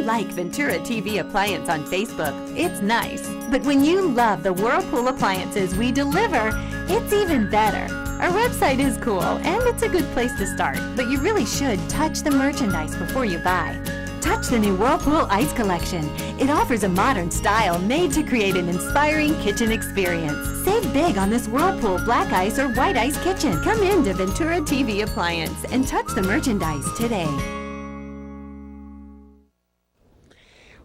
like Ventura TV Appliance on Facebook, it's nice. But when you love the Whirlpool appliances we deliver, it's even better. Our website is cool, and it's a good place to start, but you really should touch the merchandise before you buy. Touch the new Whirlpool Ice Collection. It offers a modern style made to create an inspiring kitchen experience. Save big on this Whirlpool Black Ice or White Ice kitchen. Come into Ventura TV Appliance and touch the merchandise today.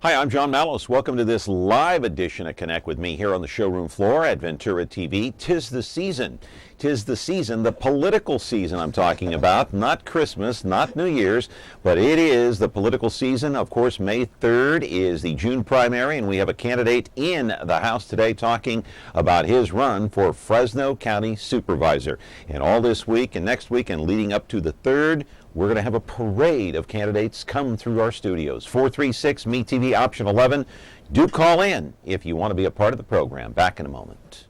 Hi, I'm John Mallos. Welcome to this live edition of Connect with me here on the showroom floor at Ventura TV. 'Tis the season. 'Tis the season, the political season I'm talking about, not Christmas, not New Year's, but it is the political season. Of course, May 3rd is the June primary, and we have a candidate in the House today talking about his run for Fresno County Supervisor. And all this week and next week and leading up to the 3rd, we're going to have a parade of candidates come through our studios. 436 MeTV option 11. Do call in if you want to be a part of the program. Back in a moment.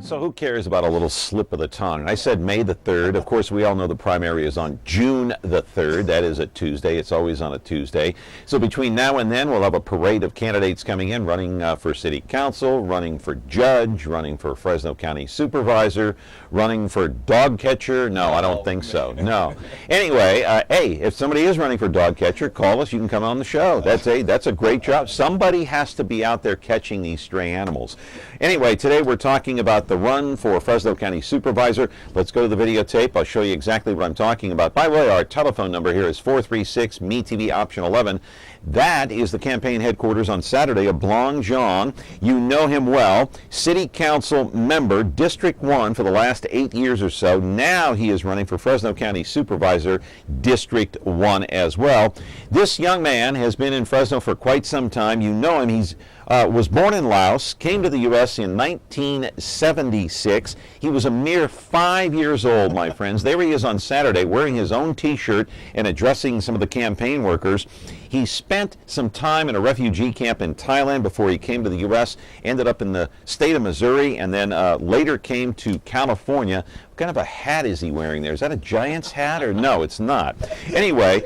So who cares about a little slip of the tongue? And I said May the 3rd. Of course, we all know the primary is on June the 3rd. That is a Tuesday. It's always on a Tuesday. So between now and then, we'll have a parade of candidates coming in, running for city council, running for judge, running for Fresno County Supervisor, running for dog catcher. No, I don't think so. No. Anyway, hey, if somebody is running for dog catcher, call us. You can come on the show. That's a great job. Somebody has to be out there catching these stray animals. Anyway, today we're talking about the run for Fresno County Supervisor. Let's go to the videotape. I'll show you exactly what I'm talking about. By the way, our telephone number here is 436 MeTV option 11. That is the campaign headquarters on Saturday of Blong Xiong. You know him well. City Council member, District 1 for the last 8 years or so. Now he is running for Fresno County Supervisor, District 1 as well. This young man has been in Fresno for quite some time. You know him. He's was born in Laos, came to the U.S. in 1976. He was a mere 5 years old, my friends. There he is on Saturday wearing his own T-shirt and addressing some of the campaign workers. He spent some time in a refugee camp in Thailand before he came to the U.S., ended up in the state of Missouri, and then later came to California. What kind of a hat is he wearing there? Is that a Giants hat or no, it's not. Anyway,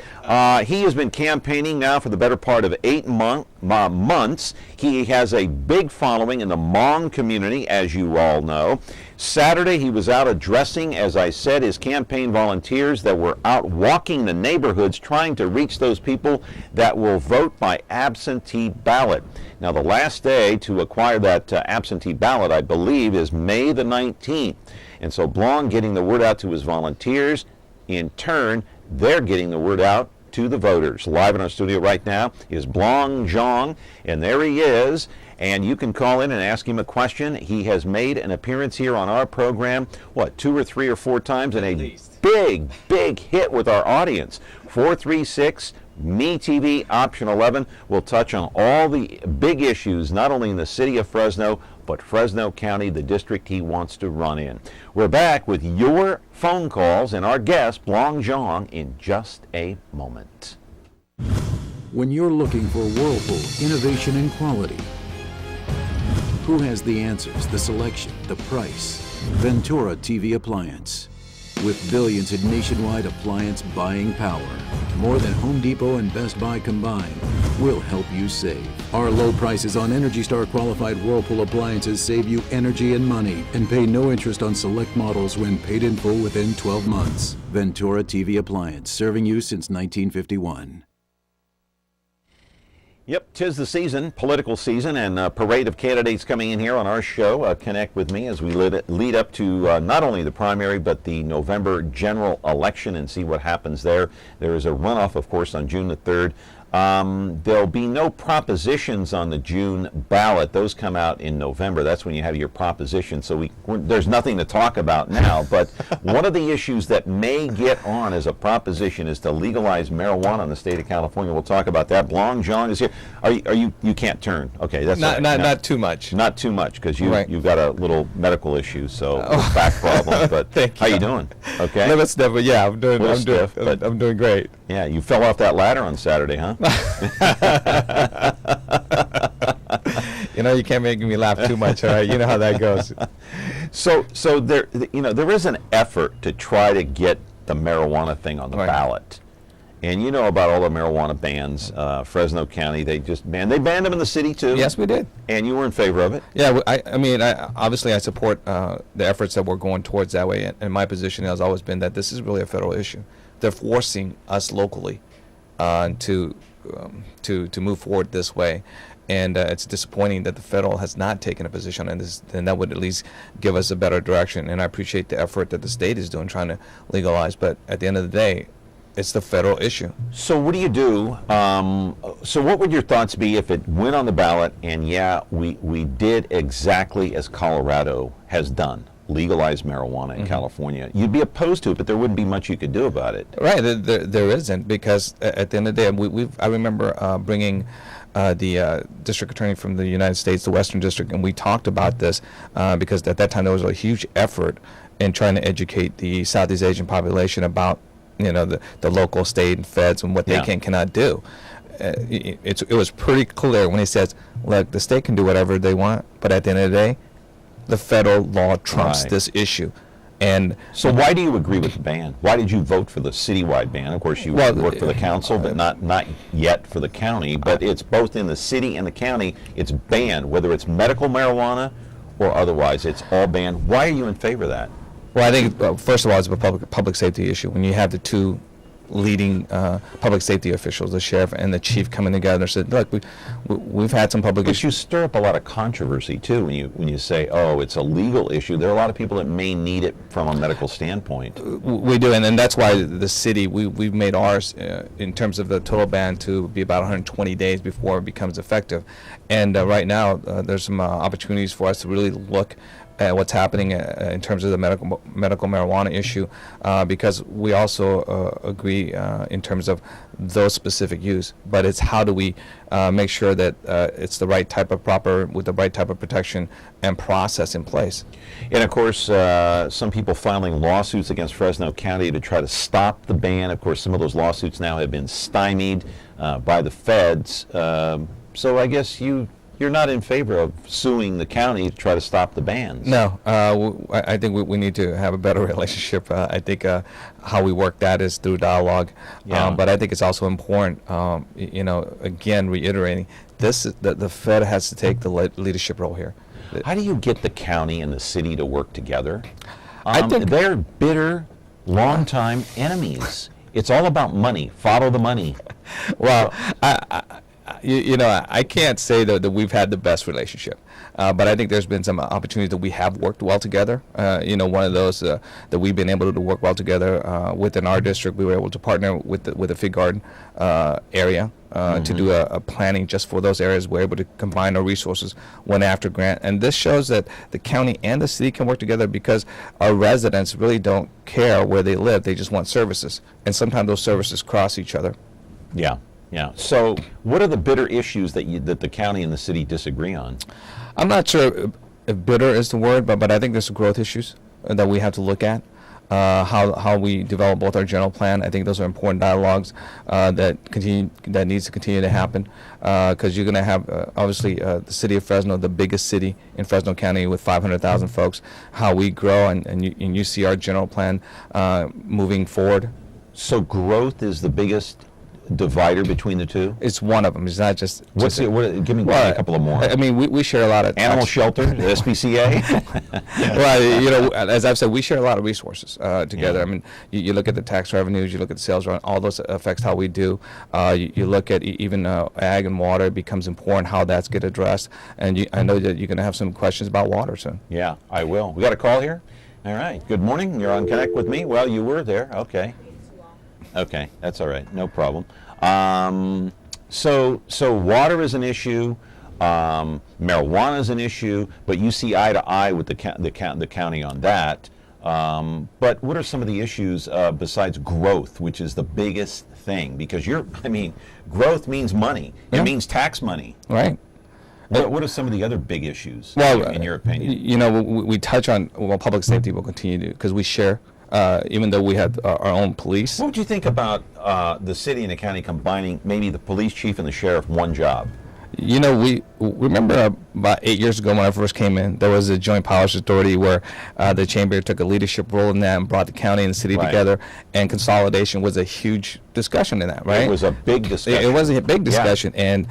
he has been campaigning now for the better part of 8 months. He has a big following in the Hmong community, as you all know. Saturday, he was out addressing, as I said, his campaign volunteers that were out walking the neighborhoods trying to reach those people that will vote by absentee ballot. Now, the last day to acquire that absentee ballot, I believe, is May the 19th. And so Blong getting the word out to his volunteers. In turn, they're getting the word out to the voters. Live in our studio right now is Blong Xiong, and there he is. And you can call in and ask him a question. He has made an appearance here on our program, 2 or 3 or 4 times, and a big hit with our audience. 436 MeTV option 11 will touch on all the big issues, not only in the city of Fresno, but Fresno County, the district he wants to run in. We're back with your phone calls and our guest, Blong Xiong, in just a moment. When you're looking for Whirlpool innovation and quality, who has the answers, the selection, the price? Ventura TV Appliance. With billions in nationwide appliance buying power, more than Home Depot and Best Buy combined, we'll help you save. Our low prices on Energy Star qualified Whirlpool appliances save you energy and money and pay no interest on select models when paid in full within 12 months. Ventura TV Appliance, serving you since 1951. Yep, 'tis the season, political season, and a parade of candidates coming in here on our show. Connect with me as we lead up to not only the primary, but the November general election and see what happens there. There is a runoff, of course, on June the 3rd. There'll be no propositions on the June ballot. Those come out in November. That's when you have your proposition. So there's nothing to talk about now. But one of the issues that may get on as a proposition is to legalize marijuana in the state of California. We'll talk about that. Blong Xiong is here. You can't turn. Okay, that's not too much. Not too much, because Right. you've got a little medical issue, so back problem. But Thank how you. you doing? Okay. Little stiff, but yeah, I'm doing Stiff, but I'm doing great. yeah, you fell off that ladder on Saturday, huh? You know, you can't make me laugh too much, all right? You know how that goes. So there, there is an effort to try to get the marijuana thing on the Right. ballot. And you know about all the marijuana bans. Fresno County, they banned them in the city too. Yes, we did. And you were in favor of it. Yeah, I mean, obviously I support the efforts that we're going towards that way, and my position has always been that this is really a federal issue. They're forcing us locally to move forward this way, and it's disappointing that the federal has not taken a position on this, and that would at least give us a better direction. And I appreciate the effort that the state is doing trying to legalize, but at the end of the day, it's the federal issue. So what do you do? So what would your thoughts be if it went on the ballot and we did exactly as Colorado has done, legalize marijuana in California? You'd be opposed to it, but there wouldn't be much you could do about it. Right, there isn't, because at the end of the day, I remember bringing the district attorney from the United States, the Western District, and we talked about this because at that time there was a huge effort in trying to educate the Southeast Asian population about the local, state, and feds and what they cannot do. It was pretty clear when he says, look, the state can do whatever they want, but at the end of the day, the federal law trumps this issue. And so why do you agree with the ban? Why did you vote for the citywide ban? Of course, you work for the council, but not yet for the county. But it's both in the city and the county. It's banned, whether it's medical marijuana or otherwise. It's all banned. Why are you in favor of that? Well, I think, first of all, it's a public safety issue. When you have the two leading public safety officials, the sheriff and the chief, coming together and said, look, we've had some public But issues. you stir up a lot of controversy, too, when you say, oh, it's a legal issue. There are a lot of people that may need it from a medical standpoint. We do, and that's why the city, we've made ours, in terms of the total ban, to be about 120 days before it becomes effective. And right now, there's some opportunities for us to really look at what's happening in terms of the medical marijuana issue, because we also agree in terms of those specific use. But it's how do we make sure that it's the right type of with the right type of protection and process in place. And of course, some people filing lawsuits against Fresno County to try to stop the ban. Of course, some of those lawsuits now have been stymied by the feds. So I guess you're not in favor of suing the county to try to stop the bans. No, I think we need to have a better relationship. I think how we work that is through dialogue. But I think it's also important, again, reiterating, the Fed has to take the leadership role here. How do you get the county and the city to work together? I think they're bitter, longtime enemies. It's all about money. Follow the money. Well, I can't say that we've had the best relationship, but I think there's been some opportunities that we have worked well together. One of those that we've been able to work well together within our district. We were able to partner with the Fig Garden area to do a planning just for those areas. We're able to combine our resources, went after grant, and this shows that the county and the city can work together, because our residents really don't care where they live. They just want services, and sometimes those services cross each other. Yeah. Yeah. So, what are the bitter issues that the county and the city disagree on? I'm not sure if bitter is the word, but I think there's growth issues that we have to look at. How we develop both our general plan. I think those are important dialogues that needs to continue to happen, because you're going to have obviously the city of Fresno, the biggest city in Fresno County with 500,000 folks. How we grow, and you see our general plan moving forward. So growth is the biggest divider between the two? It's one of them. It's not just. Give me a couple of more. I mean, we share a lot of animal shelter, the SPCA. Well, as I've said, we share a lot of resources together. I mean, you look at the tax revenues, you look at the sales revenue, all those affects how we do. You look at even ag and water. It becomes important how that's get addressed. And I know that you're going to have some questions about water soon. Yeah, I will. We got a call here. All right. Good morning. You're on Connect with me. Well, you were there. Okay. Okay, that's all right. No problem. So water is an issue, marijuana is an issue, but you see eye to eye with the county on that. But what are some of the issues besides growth, which is the biggest thing? Because growth means money. It means tax money. Right. What are some of the other big issues, in your opinion? We touch on public safety will continue to, because we share, even though we have our own police. What would you think about the city and the county combining maybe the police chief and the sheriff one job? We remember about 8 years ago when I first came in, there was a joint powers authority where the chamber took a leadership role in that and brought the county and the city together, and consolidation was a huge discussion in that, right? It was a big discussion. It was a big discussion, and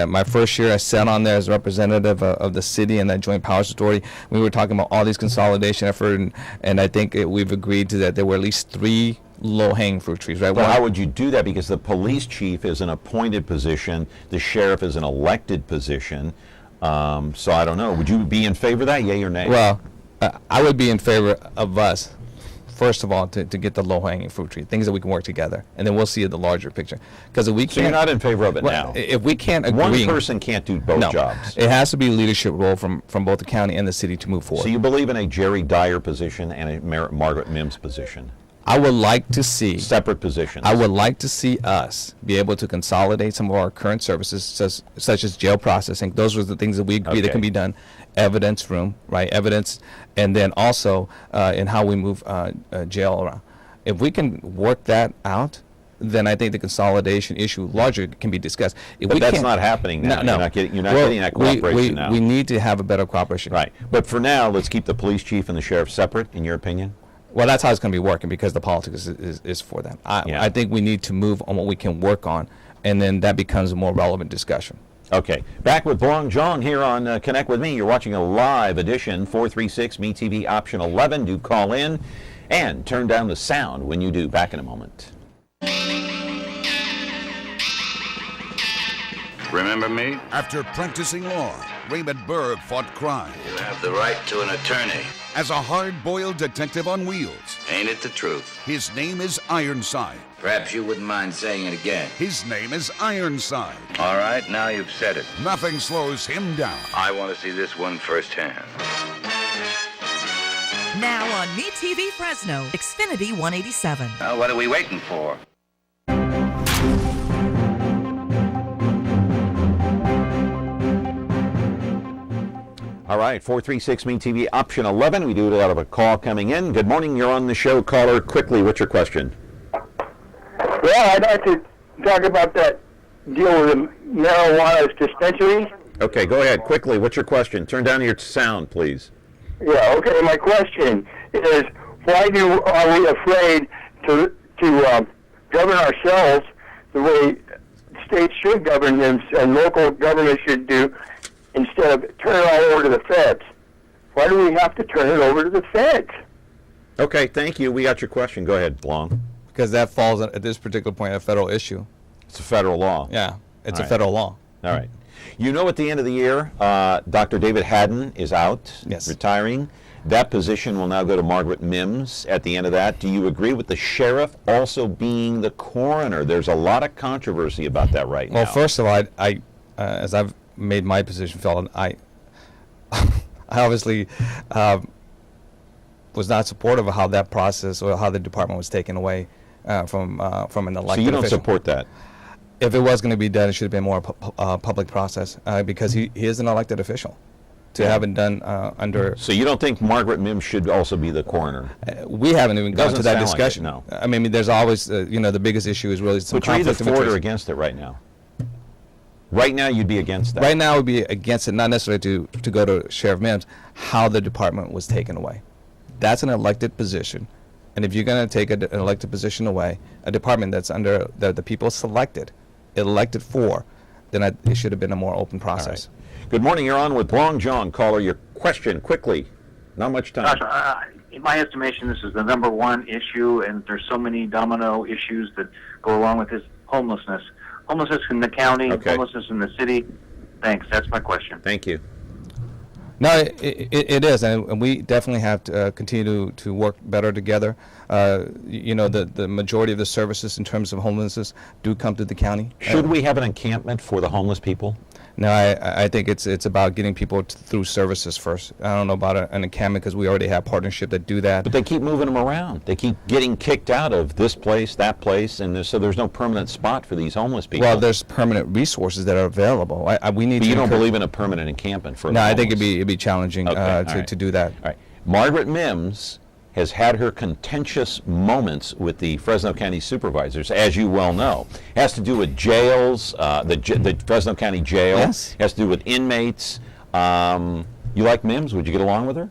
my first year I sat on there as a representative of the city and that joint powers authority. We were talking about all these consolidation effort, and I think we've agreed to that there were at least 3 low-hanging fruit trees, right? Well, how would you do that? Because the police chief is an appointed position, the sheriff is an elected position. So I don't know. Would you be in favor of that, yay or nay? Well, I would be in favor of us, first of all, to get the low-hanging fruit tree, things that we can work together, and then we'll see the larger picture. Because if we can't, so you're not in favor of it now? If we can't agree, one person can't do both jobs. It has to be a leadership role from both the county and the city to move forward. So you believe in a Jerry Dyer position and a Margaret Mims position? I would like to see separate positions. I would like to see us be able to consolidate some of our current services, such as jail processing. Those are the things that we agree that can be done. Evidence room, right? Evidence, and then also in how we move jail around. If we can work that out, then I think the consolidation issue larger can be discussed. But that's not happening now. No. You're not getting that cooperation now. We need to have a better cooperation. Right. But for now, let's keep the police chief and the sheriff separate, in your opinion? Well, that's how it's going to be working, because the politics is for that. I think we need to move on what we can work on, and then that becomes a more relevant discussion. Okay. Back with Blong Xiong here on Connect With Me. You're watching a live edition, 436 MeTV option 11. Do call in and turn down the sound when you do. Back in a moment. Remember me? After practicing law, Raymond Berg fought crime. You have the right to an attorney. As a hard-boiled detective on wheels, Ain't it the truth? his name is Ironside. Perhaps you wouldn't mind saying it again. His name is Ironside. All right, now you've said it. Nothing slows him down. I want to see this one firsthand. Now on MeTV Fresno, Xfinity 187. Well, what are we waiting for? All right, 436 MeTV option 11. We do it out of a call coming in. Good morning. You're on the show. Caller, quickly, what's your question? Well, I'd like to talk about that deal with the marijuana dispensaries. Okay, go ahead. Quickly, what's your question? Turn down your sound, please. Yeah, okay. My question is, why are we afraid to govern ourselves the way states should govern them and local governments should do, instead of turn it all over to the feds? Why do we have to turn it over to the feds? Okay, thank you. We got your question. Go ahead, Blong. Because that falls at this particular point a federal issue. It's a federal law. Yeah, it's a federal law. All right. You know, at the end of the year, Dr. David Haddon is out, retiring. That position will now go to Margaret Mims at the end of that. Do you agree with the sheriff also being the coroner? There's a lot of controversy about that right now. Well, first of all, I as I've made my position felt, I obviously was not supportive of how that process or how the department was taken away from an elected official. So you don't support that? If it was going to be done, it should have been more public process, because he is an elected official. To have it done under... So you don't think Margaret Mims should also be the coroner? We haven't even gone to that discussion. Like it, no. I mean, there's always, the biggest issue is really some conflict of interest. But you're either for it or against it right now? Right now, you'd be against that? Right now, we'd be against it, not necessarily to go to Sheriff Mims, how the department was taken away. That's an elected position. And if you're going to take an elected position away, a department that's under the people elected for, then it should have been a more open process. Good morning. You're on with Blong Xiong. Caller, your question quickly. Not much time. In my estimation, this is the number one issue, and there's so many domino issues that go along with this: homelessness. Homelessness in the county, homelessness in the city. Thanks. That's my question. Thank you. No, it is, and we definitely have to continue to work better together. The majority of the services in terms of homelessness do come to the county. Should we have an encampment for the homeless people? No, I think it's about getting people through services first. I don't know about an encampment because we already have partnership that do that. But they keep moving them around. They keep getting kicked out of this place, that place, and so there's no permanent spot for these homeless people. Well, there's permanent resources that are available. We need. But to you don't believe in a permanent encampment for? No, the I think homeless. it'd be challenging to do that. All right, Margaret Mims has had her contentious moments with the Fresno County supervisors, as you well know. It has to do with jails, the Fresno County Jail. Yes. It has to do with inmates. You like Mims? Would you get along with her?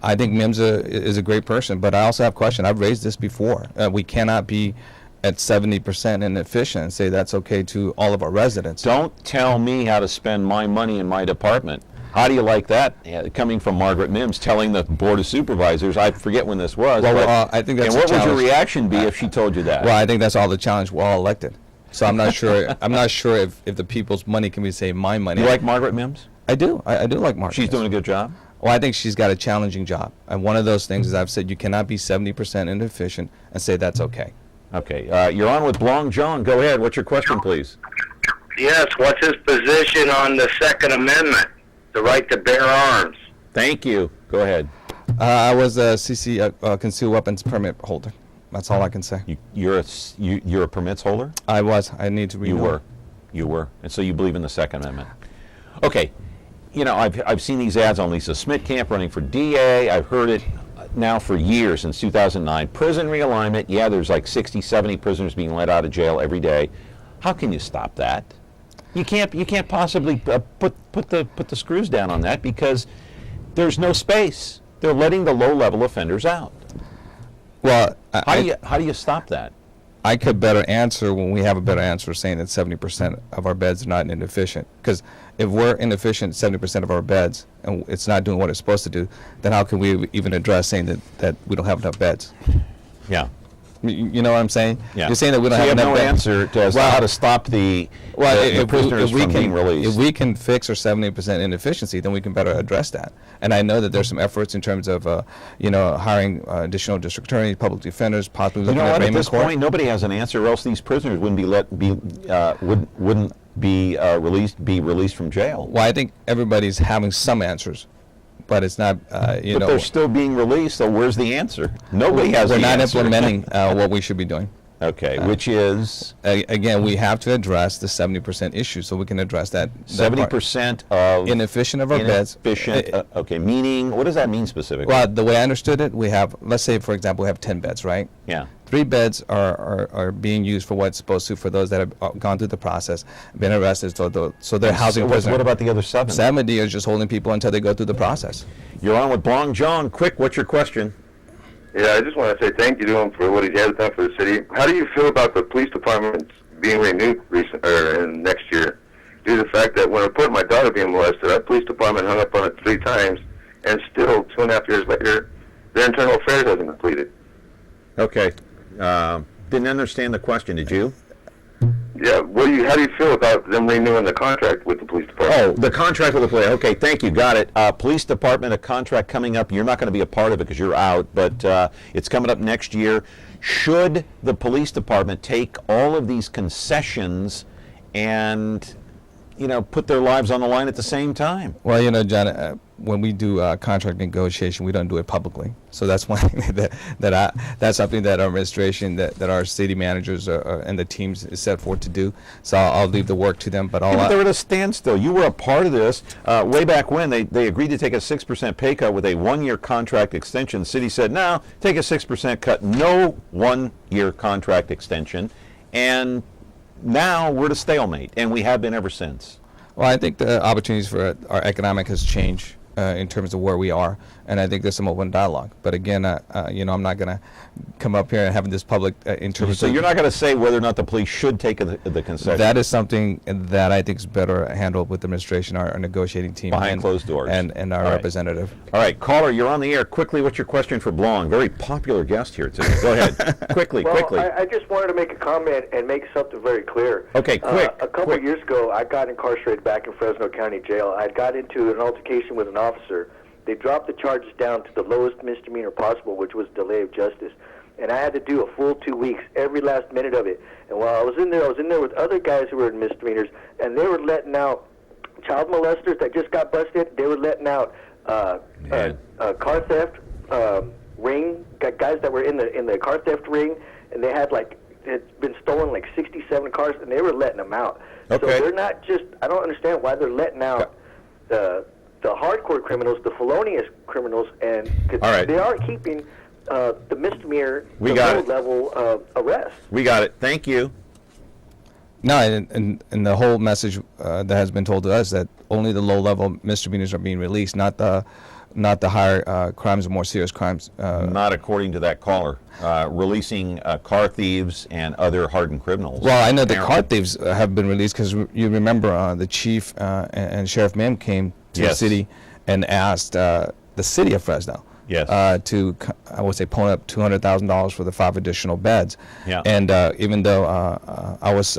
I think Mims is a great person, but I also have a question. I've raised this before. We cannot be at 70% inefficient and say that's okay to all of our residents. Don't tell me how to spend my money in my department. How do you like that, coming from Margaret Mims, telling the Board of Supervisors? I forget when this was. Well, I think that's and what a challenge. would your reaction be if she told you that? Well, I think that's all the challenge. We're all elected, so I'm not sure. I'm not sure if the people's money can be say my money. You like Margaret Mims? I do. I do like Margaret. She's doing a good job. Well, I think she's got a challenging job, and one of those things is I've said you cannot be 70% inefficient and say that's okay. Okay, you're on with Blong Xiong. Go ahead. What's your question, please? Yes. What's his position on the Second Amendment? The right to bear arms. Thank you. Go ahead. I was a CC concealed weapons permit holder. That's all I can say. You're a permits holder? I was. I need to renew. You were. And so you believe in the Second Amendment. Okay. You know, I've seen these ads on Lisa Smitkamp running for DA. I've heard it now for years, since 2009. Prison realignment. Yeah, there's like 60, 70 prisoners being let out of jail every day. How can you stop that? You can't possibly put the screws down on that because there's no space. They're letting the low-level offenders out. Well, how do you stop that? I could better answer when we have a better answer saying that 70% of our beds are not inefficient. Because if we're inefficient 70% of our beds and it's not doing what it's supposed to do, then how can we even address saying that we don't have enough beds? Yeah. You know what I'm saying? Yeah. You're saying that we don't have you have enough no beds. answer to how to stop the prisoners from being released. If we can fix our 70% inefficiency, then we can better address that. And I know that there's some efforts in terms of, hiring additional district attorneys, public defenders, possibly looking at arraignment this court. point, nobody has an answer, or else these prisoners wouldn't be released from jail. Well, I think everybody's having some answers, but it's not, But they're still being released, so where's the answer? Nobody has the answer. We're not implementing what we should be doing. Okay, which is? Again, we have to address the 70% issue, so we can address that. 70% of inefficient of our beds. Inefficient, okay, meaning, what does that mean specifically? Well, the way I understood it, we have, let's say, for example, we have 10 beds, right? Yeah. 3 beds are being used for what's supposed to, for those that have gone through the process, been arrested, so they're housing prisoners. What about the other 7? 70 is just holding people until they go through the process. You're on with Blong Xiong. Quick, what's your question? Yeah, I just want to say thank you to him for what he has done for the city. How do you feel about the police department being renewed next year? Due to the fact that when I reported my daughter being molested, our police department hung up on it 3 times, and still 2.5 years later, their internal affairs hasn't completed. Okay. Didn't understand the question, did you? Yeah, how do you feel about them renewing the contract with the police department? Oh, the contract with the police. Okay, thank you. Got it. Police department, a contract coming up. You're not going to be a part of it because you're out, but it's coming up next year. Should the police department take all of these concessions and, put their lives on the line at the same time? Well, John, when we do contract negotiation, we don't do it publicly. So that's one thing that's something that our administration, that our city managers and the teams is set forth to do. So I'll leave the work to them. But they're at a standstill. You were a part of this way back when. They agreed to take a 6% pay cut with a 1-year contract extension. The city said, no, take a 6% cut, no 1-year contract extension. And now we're at a stalemate, and we have been ever since. Well, I think the opportunities for our economic has changed in terms of where we are, and I think there's some open dialogue. But again, I'm not going to come up here and have this public interpretation. So you're not going to say whether or not the police should take the concession? That is something that I think is better handled with the administration, our negotiating team. Behind closed doors. And our representative. All right, caller, you're on the air. Quickly, what's your question for Blong? Very popular guest here today. Go ahead. quickly. I just wanted to make a comment and make something very clear. Okay, quick. A couple of years ago, I got incarcerated back in Fresno County Jail. I got into an altercation with an officer, they dropped the charges down to the lowest misdemeanor possible, which was delay of justice. And I had to do a full 2 weeks, every last minute of it. And while I was in there with other guys who were in misdemeanors, and they were letting out child molesters that just got busted. They were letting out car theft ring, guys that were in the car theft ring, and they had had been stolen 67 cars, and they were letting them out. Okay. So they're not just, I don't understand why they're letting out the hardcore criminals, the felonious criminals, and they are keeping the misdemeanor, low-level arrest. We got it. Thank you. No, and the whole message that has been told to us that only the low-level misdemeanors are being released, not the higher crimes or more serious crimes. Not according to that caller. Releasing car thieves and other hardened criminals. Well, I know the car thieves have been released because you remember the chief and Sheriff Mim came to the city and asked the city of Fresno to, I would say, pony up $200,000 for the 5 additional beds. Yeah. And even though I was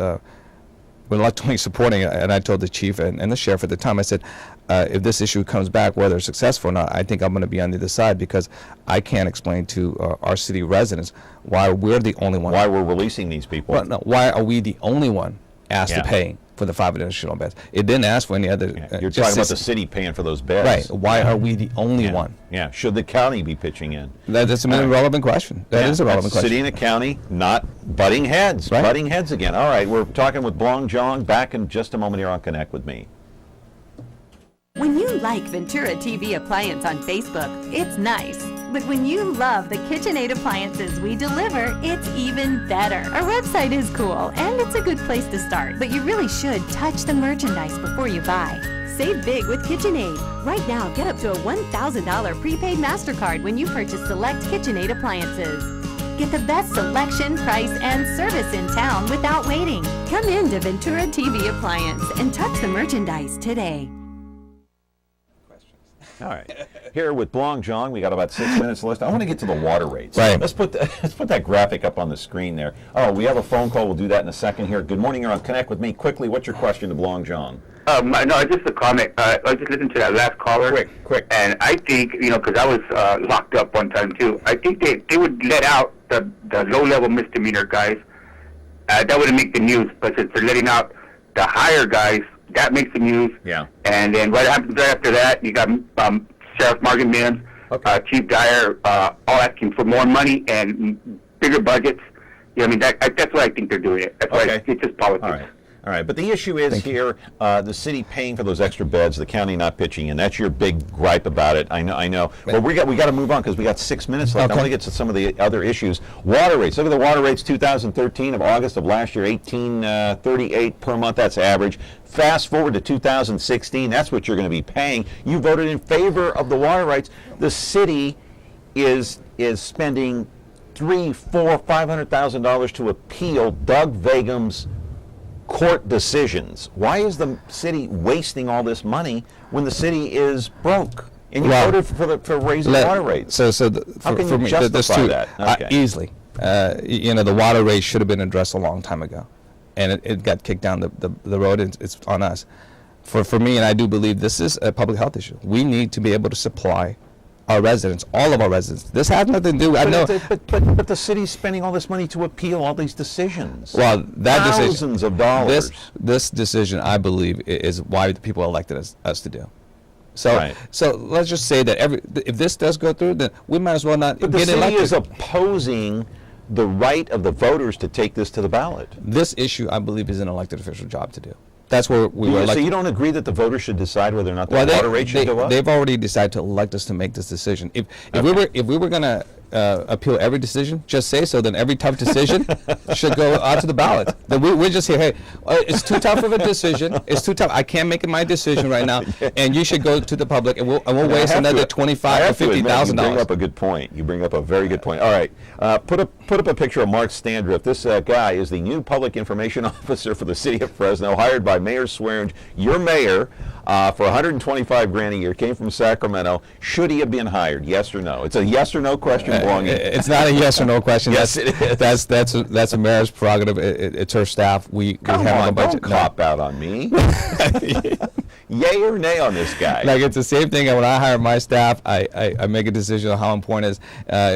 reluctantly supporting it, and I told the chief and the sheriff at the time, I said, if this issue comes back, whether it's successful or not, I think I'm going to be on the other side, because I can't explain to our city residents why we're the only one. Why we're releasing these people. Well, no, why are we the only one asked to pay for the 5 additional beds? It didn't ask for any other. You're talking about the city paying for those beds. Right. Why are we the only one? Yeah. Should the county be pitching in? That's a relevant question. That is a relevant question. City and the county not butting heads. Right. Butting heads again. All right. We're talking with Blong Xiong. Back in just a moment here on Connect with Me. When you like Ventura TV Appliance on Facebook, it's nice. But when you love the KitchenAid appliances we deliver, it's even better. Our website is cool, and it's a good place to start. But you really should touch the merchandise before you buy. Save big with KitchenAid. Right now, get up to a $1,000 prepaid MasterCard when you purchase select KitchenAid appliances. Get the best selection, price, and service in town without waiting. Come in to Ventura TV Appliance and touch the merchandise today. All right. Here with Blong Xiong, we got about 6 minutes left. I want to get to the water rates. Right. Let's put that graphic up on the screen there. Oh, we have a phone call. We'll do that in a second here. Good morning. You're on Connect with Me. Quickly, what's your question to Blong Xiong? No, just a comment. I just listened to that last caller. Quick. And I think, because I was locked up one time too, I think they would let out the low-level misdemeanor guys. That wouldn't make the news, but since they're letting out the higher guys, that makes the news. Yeah. And then what happens right after that, you got Sheriff Morgan Mims, Chief Dyer, all asking for more money and bigger budgets. I mean, that's why I think they're doing it. That's why it's just politics. All right, but the issue is here, the city paying for those extra beds, the county not pitching in. That's your big gripe about it. I know. Well, we got to move on because we got 6 minutes left. I want to get to some of the other issues. Water rates. Look at the water rates. 2013 of August of last year, $18.38 per month. That's average. Fast forward to 2016. That's what you're going to be paying. You voted in favor of the water rates. The city is spending $500,000 to appeal Doug Vaugham's court decisions. Why is the city wasting all this money when the city is broke? And you voted for raising water rates. How can you justify that? Okay. Easily. The water rate should have been addressed a long time ago, and it got kicked down the road. And it's on us. For me, and I do believe this is a public health issue. We need to be able to supply our residents, all of our residents. This has nothing to do. But the city's spending all this money to appeal all these decisions. Well, that thousands of dollars. This decision, I believe, is why the people elected us to do. So let's just say that if this does go through, then we might as well not get elected. But the city is opposing the right of the voters to take this to the ballot. This issue, I believe, is an elected official job to do. That's where we were elected. So you don't agree that the voters should decide whether or not the water rate should go up? They've already decided to elect us to make this decision. If we were going to appeal every decision, just say so. Then every tough decision should go out to the ballot. Then we're just here. Hey, it's too tough of a decision. It's too tough. I can't make my decision right now, and you should go to the public, and we'll waste another $25,000 or $50,000. You bring up a good point. You bring up a very good point. All right, put up a picture of Mark Standrift. This guy is the new public information officer for the city of Fresno, hired by Mayor Swearingen, your mayor, for $125,000 a year. Came from Sacramento. Should he have been hired? Yes or no? It's a yes or no question. It's not a yes or no question. Yes, it is. That's a mayor's prerogative. It's her staff. We have a budget. Don't cop out on me. Yay or nay on this guy? Like, it's the same thing. When I hire my staff, I make a decision on how important it is.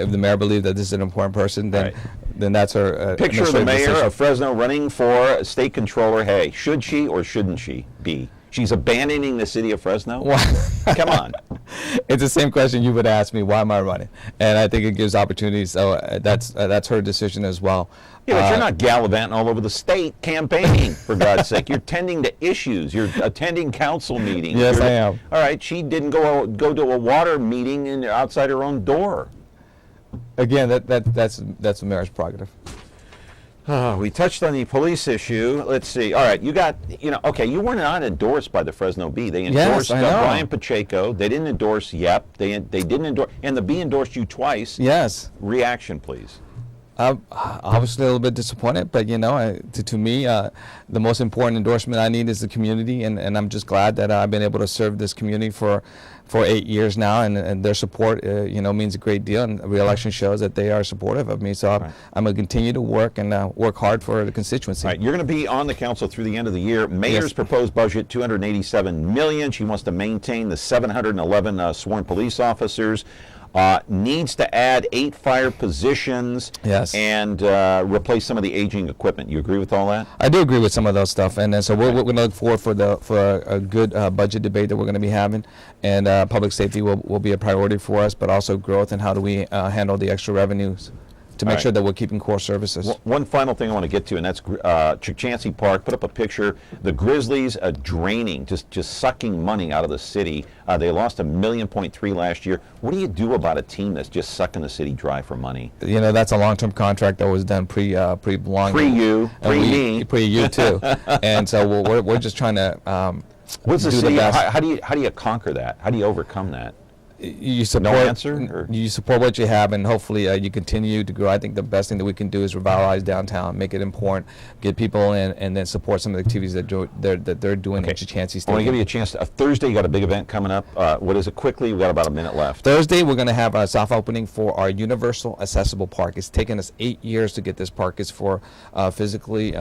If the mayor believes that this is an important person, then that's her. Picture of the mayor decision. of Fresno running for state controller. Hey, should she or shouldn't she be? She's abandoning the city of Fresno? Come on. It's the same question you would ask me, why am I running? And I think it gives opportunities. So that's her decision as well. Yeah, but you're not gallivanting all over the state campaigning, for God's sake. You're tending to issues. You're attending council meetings. Yes, I am. All right, she didn't go to a water meeting outside her own door. Again, that's the mayor's prerogative. We touched on the police issue. Let's see. All right, you were not endorsed by the Fresno Bee. They endorsed Brian Pacheco. They didn't endorse Yep. They didn't endorse, and the Bee endorsed you twice. Yes. Reaction, please. Obviously a little bit disappointed, but to me, the most important endorsement I need is the community, and I'm just glad that I've been able to serve this community for 8 years now, and their support means a great deal, and the re-election shows that they are supportive of me. So I'm going to continue to work hard for the constituency. Right, you're going to be on the council through the end of the year. Mayor's proposed budget, $287 million. She wants to maintain the 711 sworn police officers. Needs to add 8 fire positions. Yes. And replace some of the aging equipment. You agree with all that? I do agree with some of those stuff, and so we're going to look forward for a good budget debate that we're going to be having, and public safety will be a priority for us, but also growth and how do we handle the extra revenues to make sure that we're keeping core services. One final thing I want to get to, and that's Chukchansi Park. Put up a picture. The Grizzlies draining, just sucking money out of the city. They lost $1.3 million last year. What do you do about a team that's just sucking the city dry for money? That's a long-term contract that was done pre-Blong. Pre-you, pre-me. Pre-you too. And so we're just trying to What's the do city? the best. How do you conquer that? How do you overcome that? You support, no answer? You support what you have, and hopefully you continue to grow. I think the best thing that we can do is revitalize downtown, make it important, get people in, and then support some of the activities that they're doing in Chukchansi Stadium. I want to give you a chance. Thursday, you got a big event coming up. What is it? Quickly, we've got about a minute left. Thursday, we're going to have a soft opening for our Universal Accessible Park. It's taken us 8 years to get this park. It's for physically,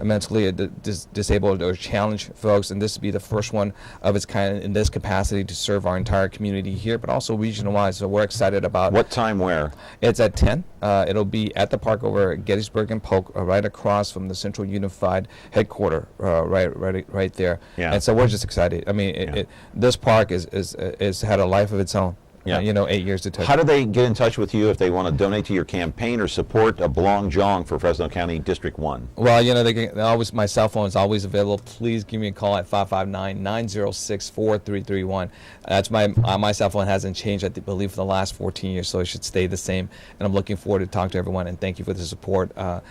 mentally disabled or challenged folks, and this will be the first one of its kind in this capacity to serve our entire community here, but also regional-wise, so we're excited about. What time, where? It's at 10. It'll be at the park over at Gettysburg and Polk, right across from the Central Unified Headquarters, right there. Yeah. And so we're just excited. I mean, this park is had a life of its own. Yeah. 8 years to touch. How do they get in touch with you if they want to donate to your campaign or support Blong Xiong for Fresno County District 1? Well, they always, my cell phone is always available. Please give me a call at 559-906-4331. That's my cell phone hasn't changed, I believe, for the last 14 years, so it should stay the same. And I'm looking forward to talk to everyone, and thank you for the support for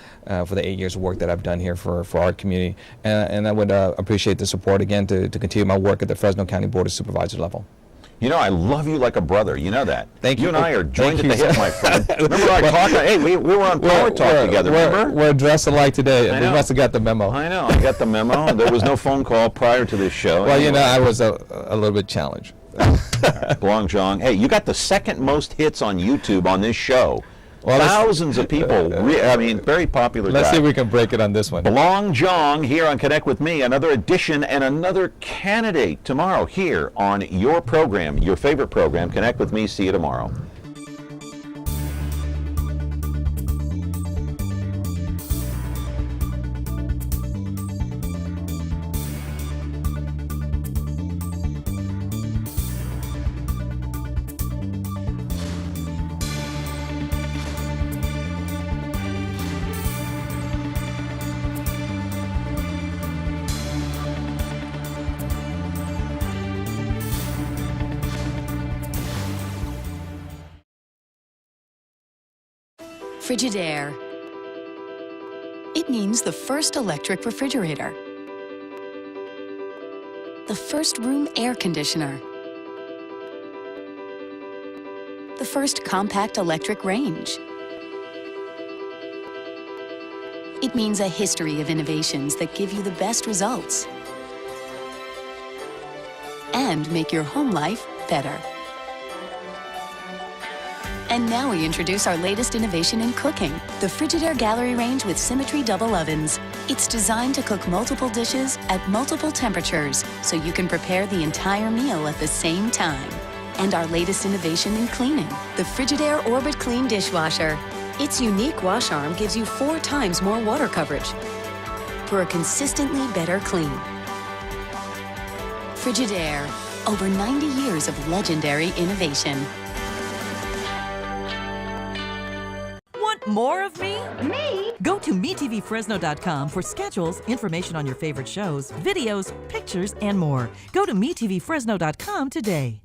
the 8 years of work that I've done here for our community. And I would appreciate the support again to continue my work at the Fresno County Board of Supervisor level. I love you like a brother. You know that. Thank you. You and I are joined at the hip, my friend. Remember our talk? Hey, we were on Power Talk together, remember? We're dressed alike today. We must have got the memo. I know. I got the memo. There was no phone call prior to this show. Well, anyway. I was a little bit challenged. Blong Xiong. Hey, you got the second most hits on YouTube on this show. Well, thousands of people. Very popular Let's guy. see if we can break it on this one. Blong Xiong here on Connect with Me. Another edition and another candidate tomorrow here on your program, your favorite program, Connect with Me. See you tomorrow. Frigidaire. It means the first electric refrigerator, the first room air conditioner, the first compact electric range. It means a history of innovations that give you the best results and make your home life better. And now we introduce our latest innovation in cooking, the Frigidaire Gallery Range with Symmetry Double Ovens. It's designed to cook multiple dishes at multiple temperatures, so you can prepare the entire meal at the same time. And our latest innovation in cleaning, the Frigidaire Orbit Clean Dishwasher. Its unique wash arm gives you 4 times more water coverage for a consistently better clean. Frigidaire, over 90 years of legendary innovation. Want more of me? Me? Go to MeTVFresno.com for schedules, information on your favorite shows, videos, pictures, and more. Go to MeTVFresno.com today.